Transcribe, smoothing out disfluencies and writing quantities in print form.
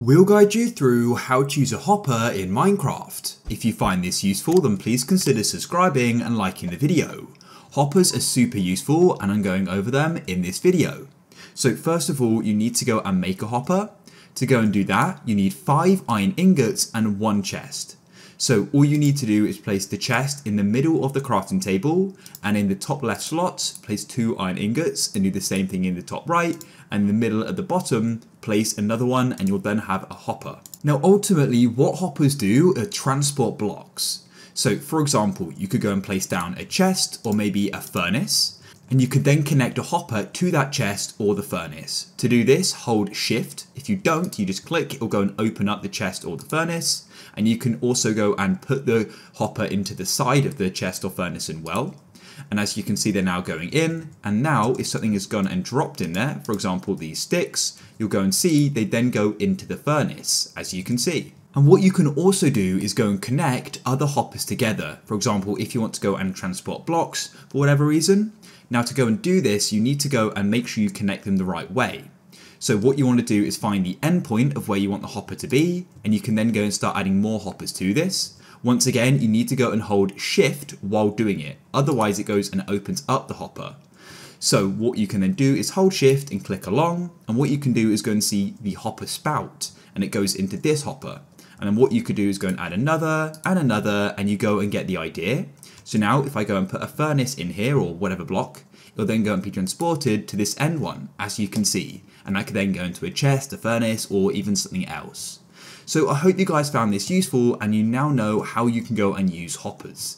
We'll guide you through how to use a hopper in Minecraft. If you find this useful, then please consider subscribing and liking the video. Hoppers are super useful and I'm going over them in this video. So first of all, you need to go and make a hopper. To go and do that, you need 5 iron ingots and 1 chest. So all you need to do is place the chest in the middle of the crafting table, and in the top left slots, place 2 iron ingots, and do the same thing in the top right, and in the middle at the bottom, place another one, and you'll then have a hopper. Now ultimately, what hoppers do are transport blocks. So for example, you could go and place down a chest or maybe a furnace, and you could then connect a hopper to that chest or the furnace. To do this, hold shift. If you don't, you just click, it'll go and open up the chest or the furnace. And you can also go and put the hopper into the side of the chest or furnace and well. And as you can see, they're now going in. And now if something has gone and dropped in there, for example, these sticks, you'll go and see they then go into the furnace, as you can see. And what you can also do is go and connect other hoppers together. For example, if you want to go and transport blocks for whatever reason. Now to go and do this, you need to go and make sure you connect them the right way. So what you want to do is find the endpoint of where you want the hopper to be, and you can then go and start adding more hoppers to this. Once again, you need to go and hold shift while doing it. Otherwise it goes and opens up the hopper. So what you can then do is hold shift and click along, and what you can do is go and see the hopper spout, and it goes into this hopper. And then what you could do is go and add another and another, and you go and get the idea. So now if I go and put a furnace in here or whatever block, it'll then go and be transported to this end one, as you can see. And I could then go into a chest, a furnace, or even something else. So I hope you guys found this useful and you now know how you can go and use hoppers.